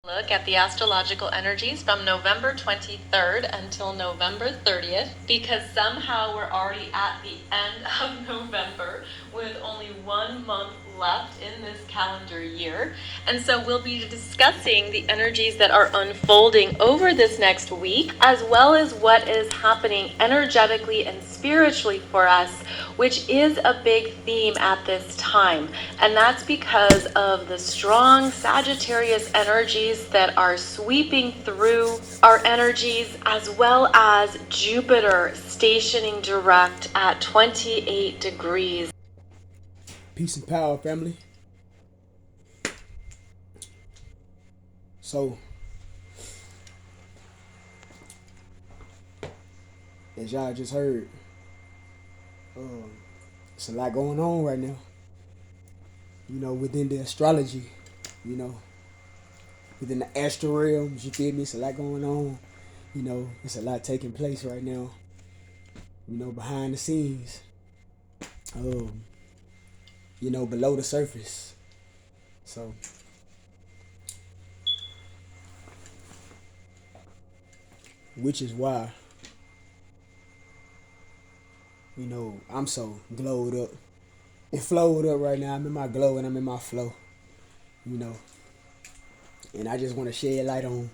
Look at the astrological energies from November 23rd until November 30th, because somehow we're already at the end of November with only 1 month left in this calendar year. And so we'll be discussing the energies that are unfolding over this next week, as well as what is happening energetically and spiritually for us, which is a big theme at this time. And that's because of the strong Sagittarius energies that are sweeping through our energies, as well as Jupiter stationing direct at 28 degrees. Peace and power, family. So, as y'all just heard, it's a lot going on right now. Within the astrology, you know, within the astral realms, you feel me? It's a lot going on. It's a lot taking place right now. Behind the scenes, below the surface. So, which is why, I'm so glowed up and flowed up right now. I'm in my glow and I'm in my flow, you know. And I just want to shed light on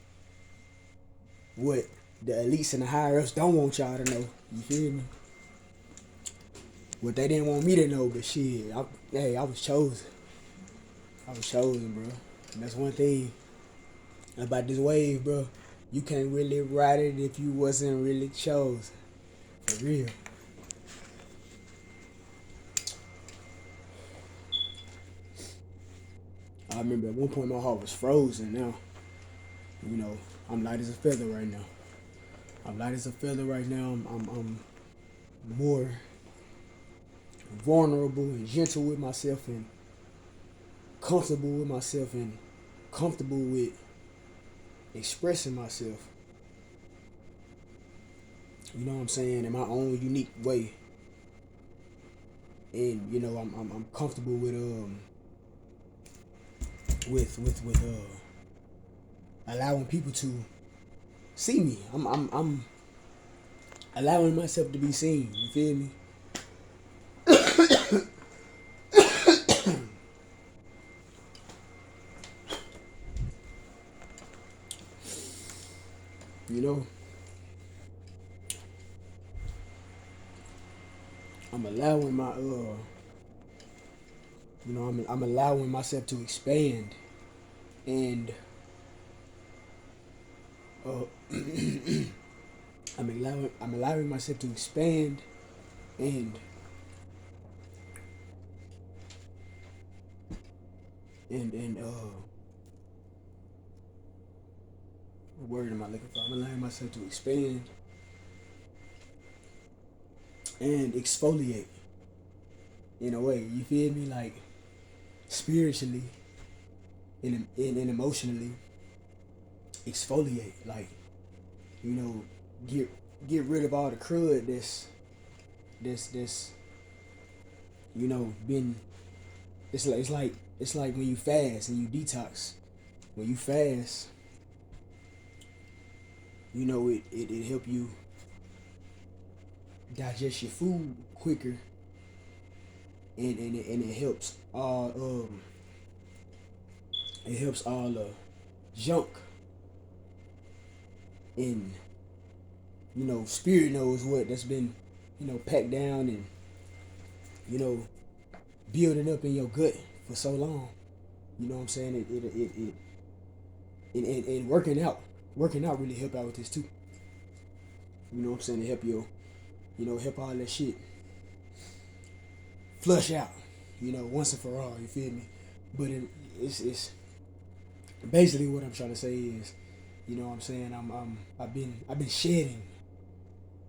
what the elites and the higher ups don't want y'all to know. You feel me? What they didn't want me to know, but shit, I was chosen. I was chosen, bro. And that's one thing about this wave, bro. You can't really ride it if you wasn't really chosen. For real. I remember at one point my heart was frozen. Now, I'm light as a feather right now. I'm light as a feather right now. I'm more vulnerable and gentle with myself and comfortable with myself and comfortable with expressing myself. You know what I'm saying? In my own unique way. And I'm comfortable with allowing people to see me. I'm allowing myself to be seen. You feel me? You know, I'm allowing my I'm allowing myself to expand and I'm allowing myself to expand and and what word am I looking for? I'm allowing myself to expand and exfoliate in a way. You feel me? Like spiritually and emotionally exfoliate. Like you know, get rid of all the crud that's been. It's like when you fast and you detox. When you fast, it help you digest your food quicker, and it helps all the junk in spirit knows what that's been packed down and you know building up in your gut for so long. You know what I'm saying? And working out really help out with this too. You know what I'm saying? To help help all that shit flush out. Once and for all. You feel me? But it's basically what I'm trying to say is, what I'm saying? I've been shedding.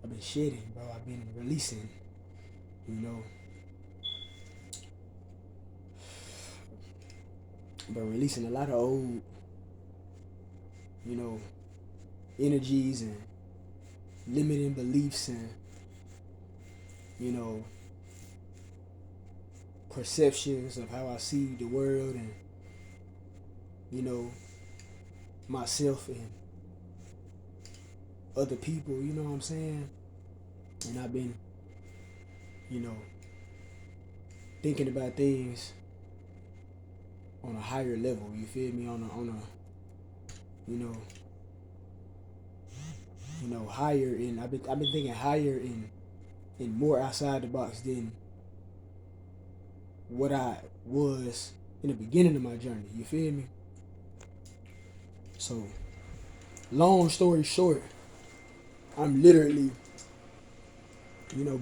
I've been shedding, bro. I've been releasing. You know, but releasing a lot of old, you know, energies and limiting beliefs and you know perceptions of how I see the world and you know myself and other people, you know what I'm saying? And I've been, you know, thinking about things on a higher level, you feel me? On a higher, and I've been thinking higher and more outside the box than what I was in the beginning of my journey, you feel me? So, long story short, I'm literally,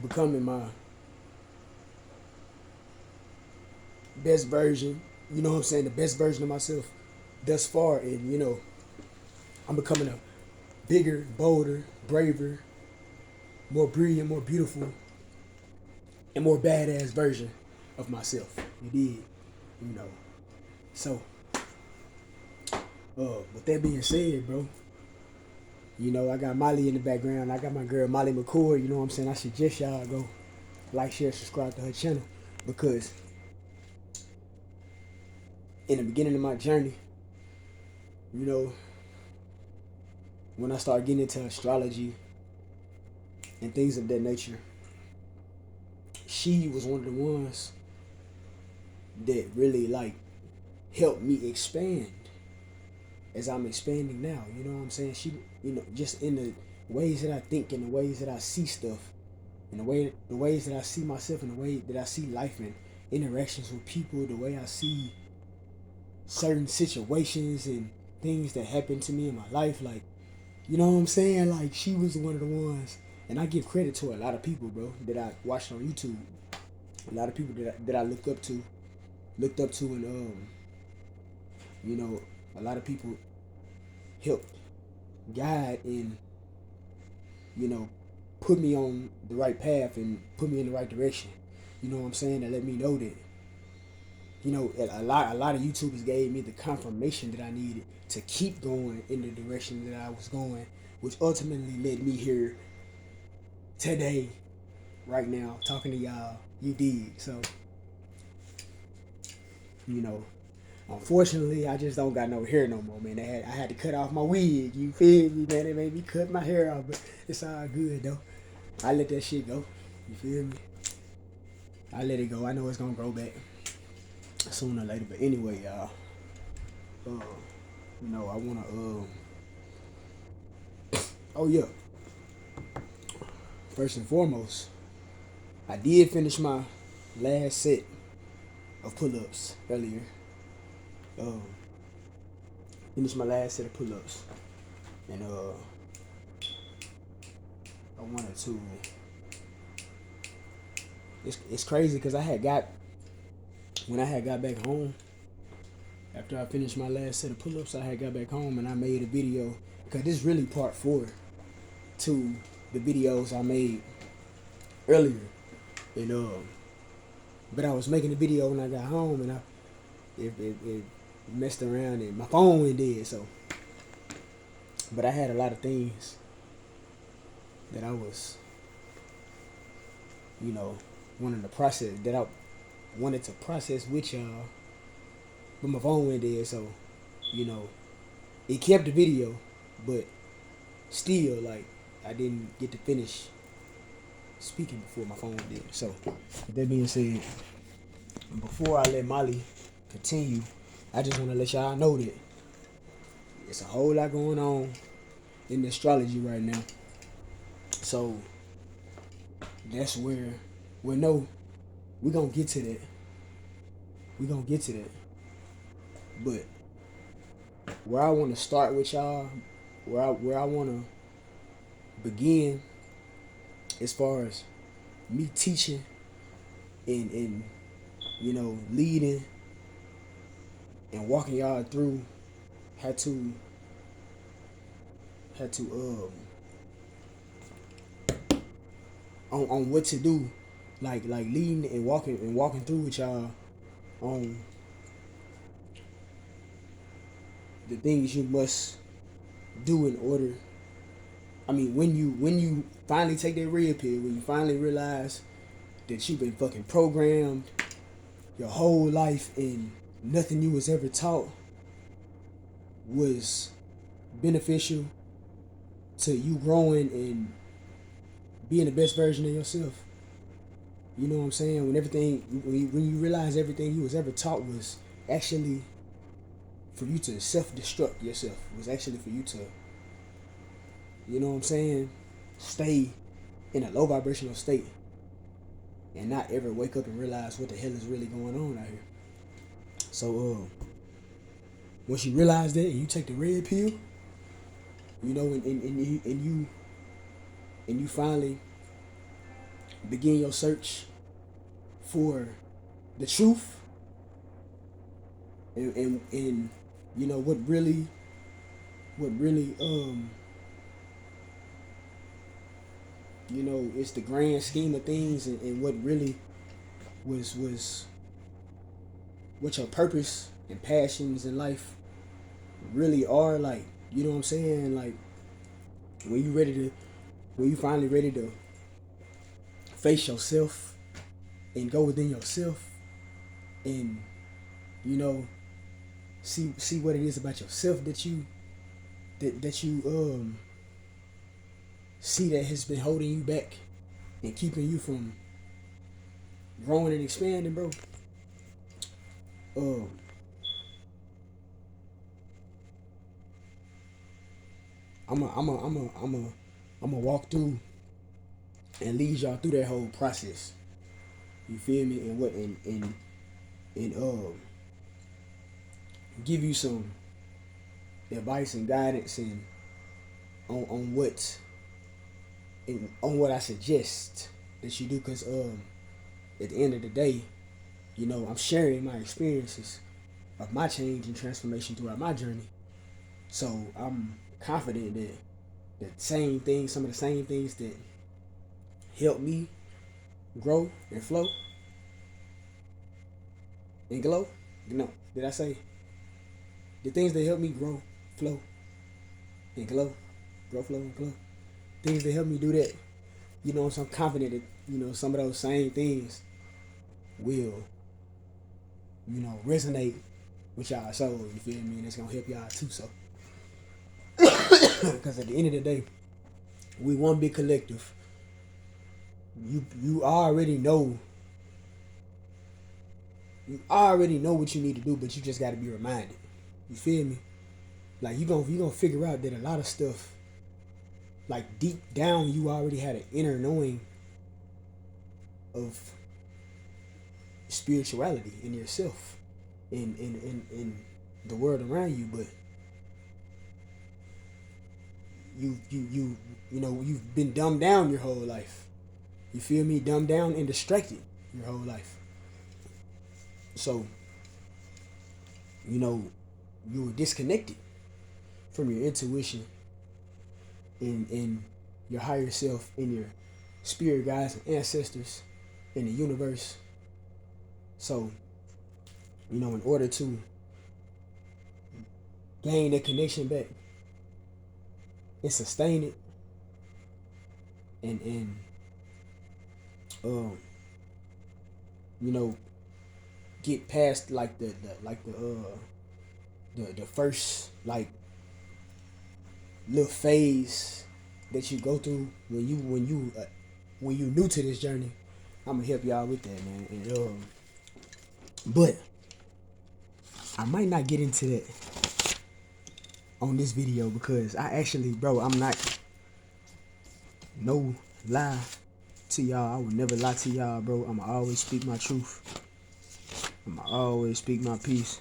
becoming my best version, you know what I'm saying, the best version of myself thus far. And, I'm becoming a bigger, bolder, braver, more brilliant, more beautiful, and more badass version of myself. You did, you know. So, with that being said, bro, I got Molly in the background. I got my girl Molly McCoy, you know what I'm saying? I suggest y'all go like, share, subscribe to her channel, because in the beginning of my journey, when I started getting into astrology and things of that nature, she was one of the ones that really helped me expand as I'm expanding now. You know what I'm saying? She, just in the ways that I think and the ways that I see stuff, and the ways that I see myself, and the way that I see life and interactions with people, the way I see certain situations and things that happen to me in my life, you know what I'm saying? She was one of the ones, and I give credit to a lot of people, bro, that I watched on YouTube. A lot of people that I looked up to, and a lot of people helped guide and put me on the right path and put me in the right direction. You know what I'm saying? That let me know that a lot of YouTubers gave me the confirmation that I needed to keep going in the direction that I was going, which ultimately led me here today, right now, talking to y'all. You dig? So, unfortunately, I just don't got no hair no more, man. I had to cut off my wig. You feel me, man? They made me cut my hair off, but it's all good though. I let that shit go. You feel me? I let it go. I know it's gonna grow back sooner or later. But anyway, y'all. I wanna. Oh yeah. First and foremost, I did finish my last set of pull-ups earlier. Finished my last set of pull-ups, and I wanted to. It's crazy because when I had got back home after I finished my last set of pull-ups, I had got back home and I made a video, because this is really part 4 to the videos I made earlier, and but I was making the video when I got home, and it messed around and my phone went dead. So, but I had a lot of things that I was, wanting to process, that I wanted to process with y'all, but my phone went dead. So, it kept the video, but still, I didn't get to finish speaking before my phone went dead. So, with that being said, before I let Molly continue, I just want to let y'all know that it's a whole lot going on in astrology right now. So that's where we're gonna get to that. But where I want to start with y'all, where I want to begin, as far as me teaching and leading and walking y'all through how to on what to do, like leading and walking through with y'all on the things you must do in order. I mean, when you finally take that red pill, when you finally realize that you've been fucking programmed your whole life and nothing you was ever taught was beneficial to you growing and being the best version of yourself. You know what I'm saying? When you realize everything you was ever taught was actually for you to self-destruct yourself, was actually for you to, you know what I'm saying, stay in a low vibrational state and not ever wake up and realize what the hell is really going on out here. So once you realize that and you take the red pill, you know, and you finally begin your search for the truth and you know what really you know, it's the grand scheme of things, and what really was what your purpose and passions in life really are, like, you know what I'm saying? Like, when you finally ready to face yourself and go within yourself and, you know, see what it is about yourself that you see that has been holding you back and keeping you from growing and expanding, bro. Um, I'm a walk through and lead y'all through that whole process. You feel me? And what and give you some advice and guidance and on what I suggest that you do, because at the end of the day, you know, I'm sharing my experiences of my change and transformation throughout my journey. So I'm confident that some of the same things that help me grow and flow and glow. No, did I say the things that help me grow, flow, and glow, grow, flow, and glow? Things that help me do that. You know, so I'm confident that, you know, some of those same things will, you know, resonate with y'all soul. You feel me? And it's gonna help y'all too. So, because at the end of the day, we one big collective. You already know. You already know what you need to do, but you just got to be reminded. You feel me? Like you gonna figure out that a lot of stuff, like deep down, you already had an inner knowing of spirituality in yourself, in the world around you, but you know, you've been dumbed down your whole life. You feel me? Dumbed down and distracted your whole life. So, you know, you were disconnected from your intuition and your higher self and your spirit guides and ancestors in the universe. So, you know, in order to gain that connection back and sustain it and you know, get past like the first like little phase that you go through when you new to this journey. I'm gonna help y'all with that, man. And but I might not get into that on this video because I actually, bro, I'm not no lie to y'all. I would never lie to y'all, bro. I'ma always speak my truth. I'ma always speak my peace.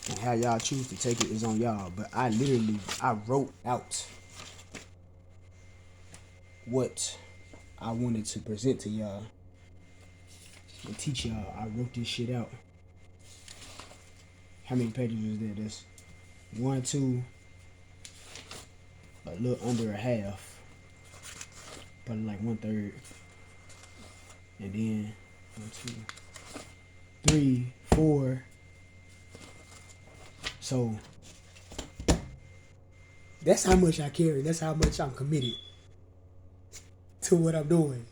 And how y'all choose to take it is on y'all. But I wrote out what I wanted to present to y'all and teach y'all. I wrote this shit out. How many pages was there? That's 1, 2, a little under a half. Probably like 1/3. And then 1, 2, 3, 4. So that's how much I carry. That's how much I'm committed to what I'm doing.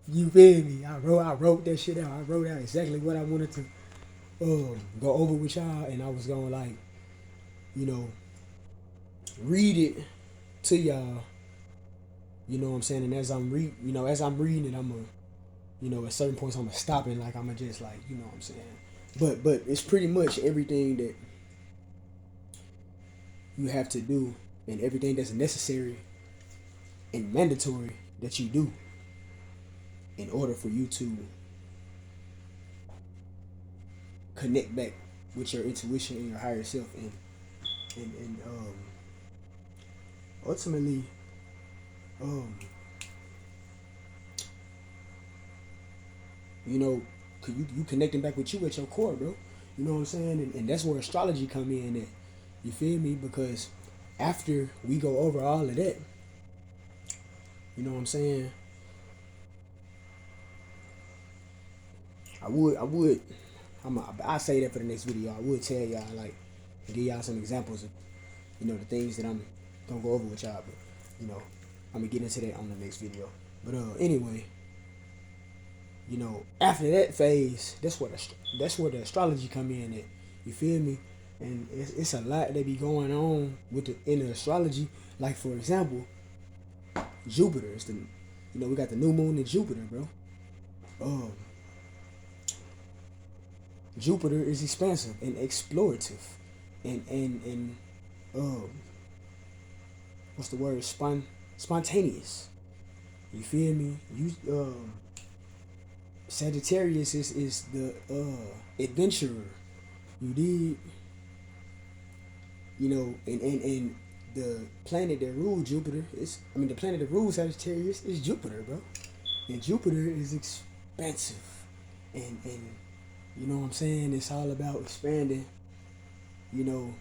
You feel me? I wrote that shit out. I wrote out exactly what I wanted to go over with y'all, and I was gonna like, you know, read it to y'all. You know what I'm saying? And as I'm reading it, I'm a, at certain points I'm gonna stop and like I'm gonna just like, you know what I'm saying. But it's pretty much everything that you have to do and everything that's necessary and mandatory that you do in order for you to connect back with your intuition and your higher self and ultimately um you know you connecting back with you at your core, bro. You know what I'm saying? And that's where astrology come in at. You feel me? Because after we go over all of that, you know what I'm saying? I would I say that for the next video. I would tell y'all like give y'all some examples of the things that I'm gonna go over with y'all, but I'm gonna get into that on the next video. But anyway, after that phase, that's where the astrology come in at. You feel me? And it's a lot that be going on with in the astrology. Like for example, Jupiter is we got the new moon in Jupiter, bro. Um, Jupiter is expansive and explorative, and um, what's the word? Spontaneous. You feel me? Sagittarius is the adventurer. You did, and the planet that rules Jupiter the planet that rules Sagittarius is Jupiter, bro. And Jupiter is expansive, and you know what I'm saying? It's all about expanding, you know,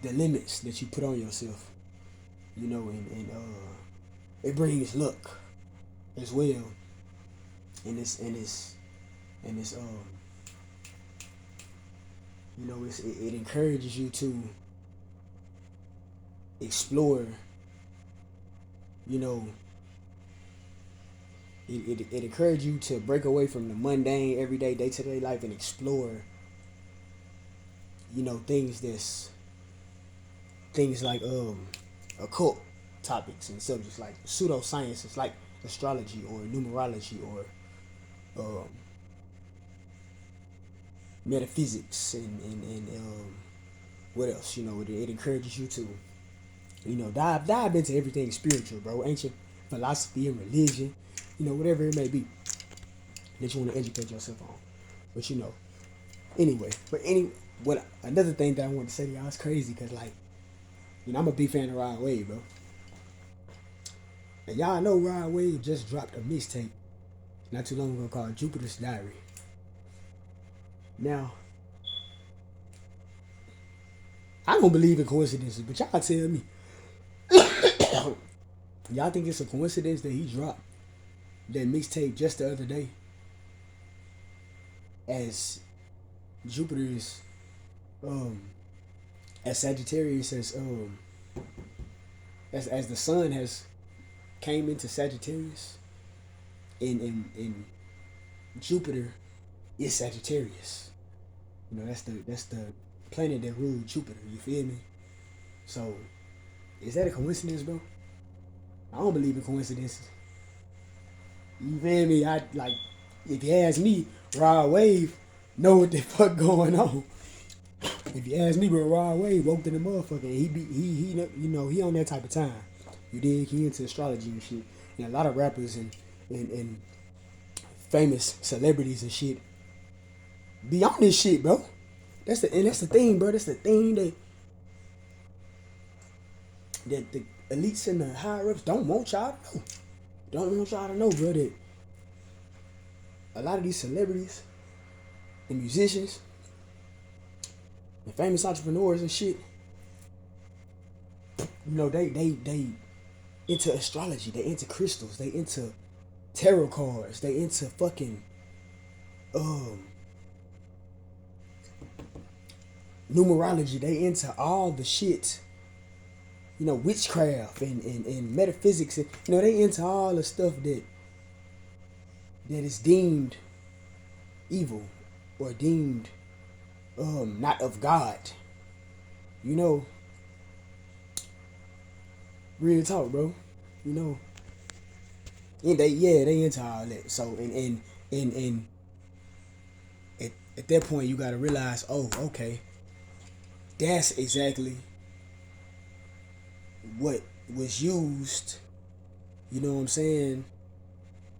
the limits that you put on yourself, and it brings luck as well. And it encourages you to explore, you know, it encourages you to break away from the mundane, everyday, day-to-day life and explore, things like occult topics and subjects like pseudosciences like astrology or numerology or um, metaphysics and what else? It encourages you to dive into everything spiritual, bro. Ancient philosophy and religion, whatever it may be that you want to educate yourself on. But anyway, what another thing that I want to say to y'all is crazy because like, I'm a big fan of Rod Wave, bro. And y'all know Rod Wave just dropped a mixtape not too long ago called Jupiter's Diary. Now, I don't believe in coincidences, but y'all tell me. Y'all think it's a coincidence that he dropped that mixtape just the other day as Jupiter's as Sagittarius as the sun has came into Sagittarius and Jupiter is Sagittarius. That's the planet that rules Jupiter, you feel me? So is that a coincidence, bro? I don't believe in coincidences. You feel me? I like if you ask me, Rod Wave know what the fuck going on. If you ask me, bro, Rod Wave woke to the motherfucker. He on that type of time. You dig? He into astrology and shit. And a lot of rappers and famous celebrities and shit be on this shit, bro. That's the thing, bro. That's the thing that the elites and the higher ups don't want y'all to know. Don't want y'all to know, bro, that a lot of these celebrities and musicians and famous entrepreneurs and shit, they into astrology, they into crystals, they into tarot cards, they into fucking numerology, they into all the shit, witchcraft and metaphysics, and they into all the stuff that is deemed evil or deemed not of God. You know, real talk, bro. You know, and they into all that. So and at that point you gotta realize, oh, okay, that's exactly what was used, you know what I'm saying,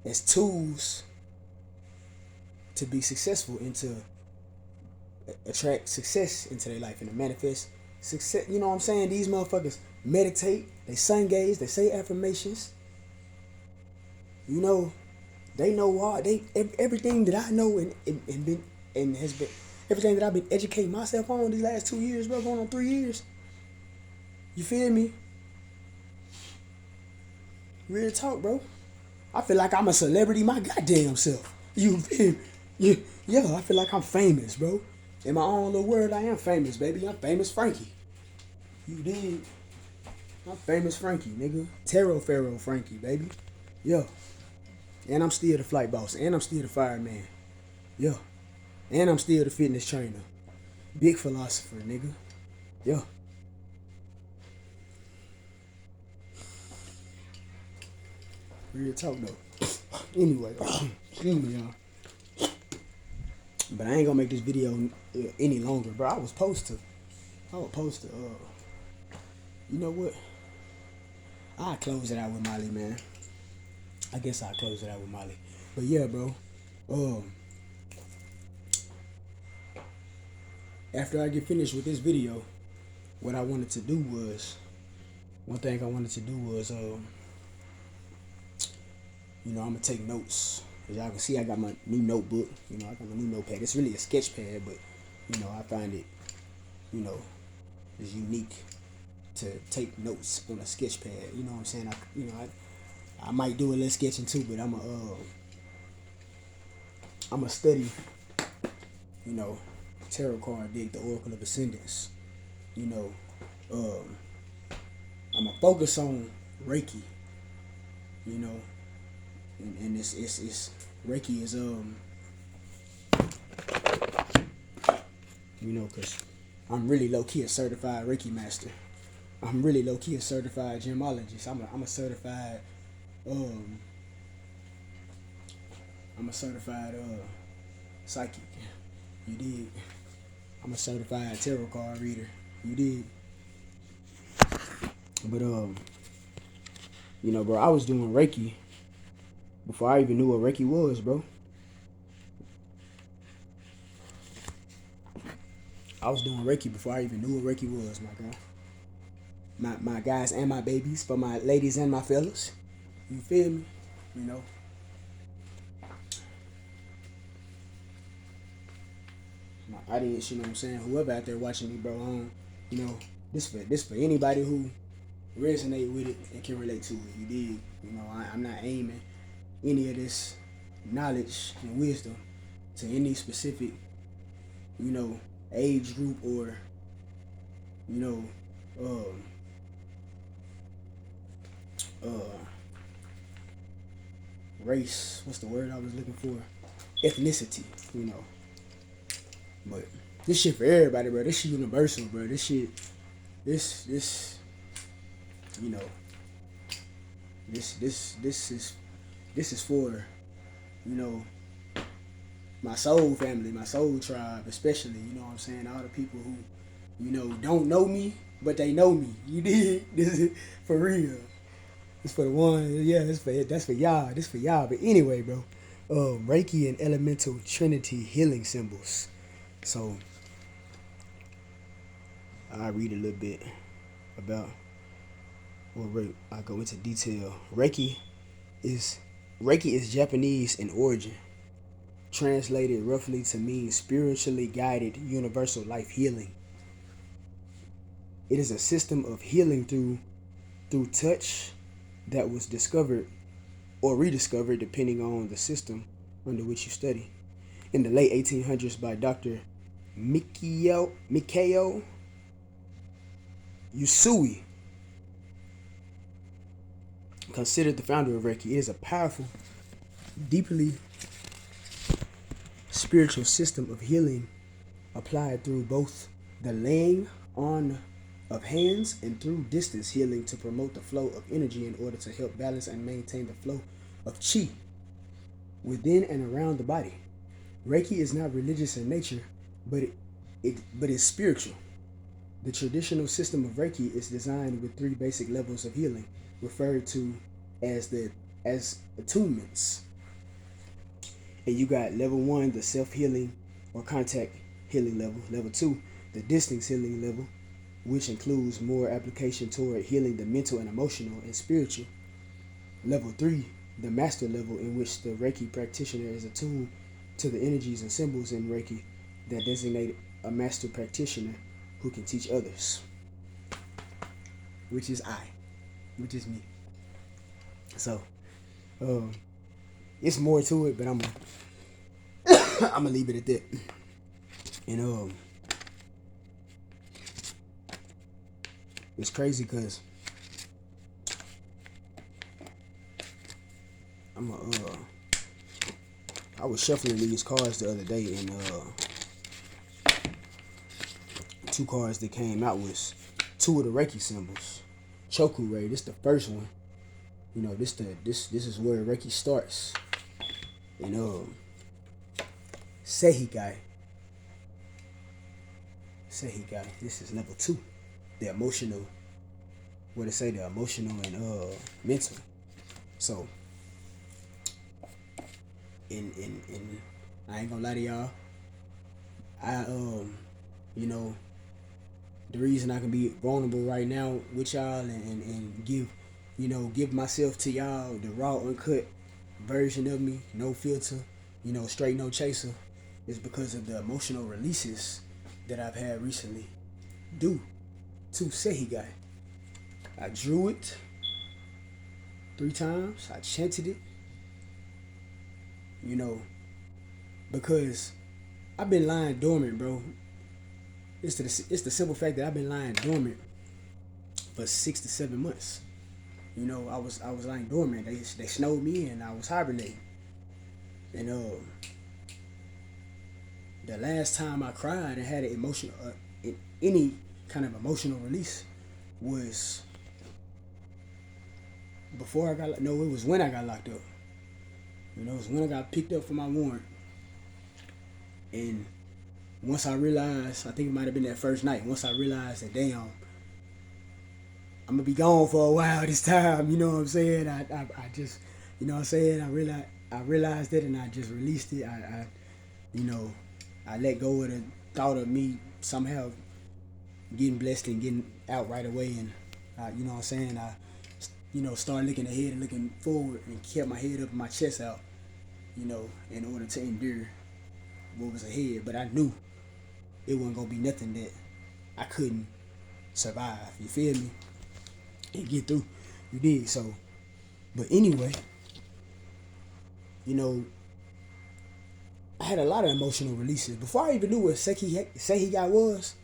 as tools to be successful and to attract success into their life and to manifest success. You know what I'm saying? These motherfuckers meditate, they sun gaze, they say affirmations. You know, they know why everything that I know and been and has been everything that I've been educating myself on these last 2 years, bro, going on 3 years. You feel me? Real talk, bro. I feel like I'm a celebrity my goddamn self. You feel me? Yeah, I feel like I'm famous, bro. In my own little world, I am famous, baby. I'm famous Frankie. You dig? I'm famous Frankie, nigga. Tarot Pharaoh Frankie, baby. Yeah. And I'm still the flight boss. And I'm still the fireman. Yeah. And I'm still the fitness trainer. Big philosopher, nigga. Yeah. Real talk, though. Anyway, excuse me, y'all. But I ain't gonna make this video any longer, bro. I was supposed to, you know what? I'll close it out with Molly, man. I guess I'll close it out with Molly. But yeah, bro. After I get finished with this video, what I wanted to do was, one thing I wanted to do was, I'm gonna take notes. As y'all can see, I got my new notebook. I got my new notepad. It's really a sketch pad, but I find it, is unique to take notes on a sketch pad. You know what I'm saying? I might do a little sketching too, but I'm a study, tarot card deck, the Oracle of Ascendance. I'm a focus on Reiki. And it's Reiki is cause I'm really low key a certified Reiki master. I'm really low key a certified gemologist. I'm a certified psychic. You dig? I'm a certified tarot card reader. You dig? But bro, I was doing Reiki before I even knew what Reiki was, bro. I was doing Reiki before I even knew what Reiki was, my guy. My guys and my babies, for my ladies and my fellas. You feel me? My audience, you know what I'm saying? Whoever out there watching me, bro, this for anybody who resonate with it and can relate to it. You dig? I'm not aiming any of this knowledge and wisdom to any specific, age group or, race. What's the word I was looking for? Ethnicity. But this shit for everybody, bro. This shit universal, bro. This shit, this is for, my soul family, my soul tribe, especially, you know what I'm saying? All the people who, don't know me, but they know me. You did? This is for real. It's for the one, yeah, that's for y'all. This for y'all. But anyway, bro, Reiki and elemental trinity healing symbols. So I read a little bit about, I go into detail. Reiki is Japanese in origin, translated roughly to mean spiritually guided universal life healing. It is a system of healing through touch that was discovered or rediscovered depending on the system under which you study. In the late 1800s by Dr. Mikao Usui, considered the founder of Reiki. It is a powerful, deeply spiritual system of healing applied through both the laying on of hands and through distance healing to promote the flow of energy in order to help balance and maintain the flow of chi within and around the body. Reiki is not religious in nature, but it's spiritual. The traditional system of Reiki is designed with three basic levels of healing, referred to as attunements. And you got level 1, the self-healing or contact healing level. Level 2, the distance healing level, which includes more application toward healing the mental and emotional and spiritual. Level 3, the master level, in which the Reiki practitioner is attuned to the energies and symbols in Reiki that designate a master practitioner who can teach others, which is me. So, it's more to it, but I'm gonna leave it at that. And it's crazy because I was shuffling these cards the other day, and two cards that came out was two of the Reiki symbols. Choku-rei, this the first one. You know, this is where Reiki starts. And Seihikai, this is level 2. The emotional, the emotional and mental. So, and I ain't gonna lie to y'all. The reason I can be vulnerable right now with y'all and give myself to y'all, the raw, uncut version of me, no filter, straight no chaser, is because of the emotional releases that I've had recently due to Seihikai. I drew it 3 times, I chanted it, because I've been lying dormant, bro. It's the simple fact that I've been lying dormant for 6 to 7 months. I was lying dormant. They snowed me and I was hibernating. And the last time I cried and had an emotional, any kind of emotional release was before I got, no, it was when I got locked up. It was when I got picked up for my warrant. And once I realized, I think it might have been that first night, once I realized that, damn, I'm gonna be gone for a while this time, you know what I'm saying? I just, you know what I'm saying? I realized it and I just released it. I let go of the thought of me somehow getting blessed and getting out right away, and you know what I'm saying? I started looking ahead and looking forward and kept my head up and my chest out, in order to endure what was ahead. But I knew it wasn't gonna be nothing that I couldn't survive. You feel me? And get through. You did. So, but anyway, I had a lot of emotional releases before I even knew what Seihikai was.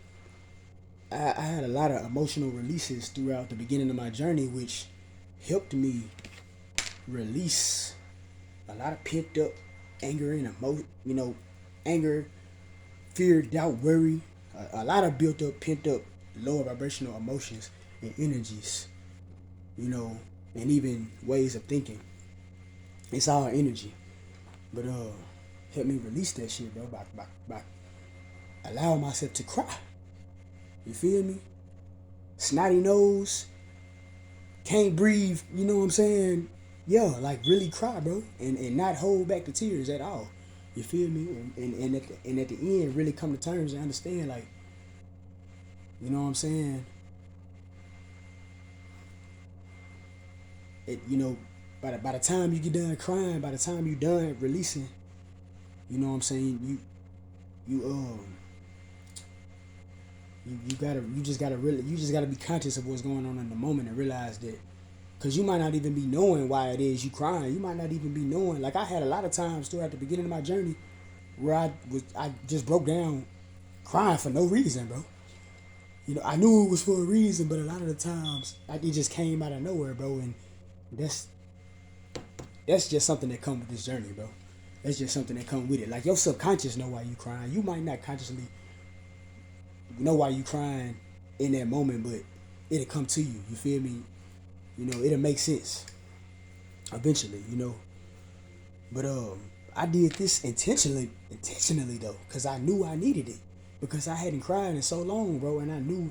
I had a lot of emotional releases throughout the beginning of my journey, which helped me release a lot of pent up anger and anger, fear, doubt, worry, a lot of built up, pent up, lower vibrational emotions and energies, and even ways of thinking. It's all energy, but helped me release that shit, bro, by allowing myself to cry. You feel me? Snotty nose, can't breathe, you know what I'm saying? Yeah, like really cry, bro, and not hold back the tears at all. You feel me? And at the end, really come to terms and understand, like, you know what I'm saying? By the time you get done crying, by the time you done releasing, you know what I'm saying? You just gotta be conscious of what's going on in the moment and realize that, because you might not even be knowing why it is you crying. You might not even be knowing. Like, I had a lot of times throughout the beginning of my journey where I just broke down crying for no reason, bro. I knew it was for a reason, but a lot of the times it just came out of nowhere, bro. And that's just something that comes with this journey, bro. It's just something that come with it. Like your subconscious know why you crying. You might not consciously know why you crying in that moment, but it'll come to you. You feel me? You know, it'll make sense eventually. You know, but I did this intentionally though, cause I knew I needed it, because I hadn't cried in so long, bro, and I knew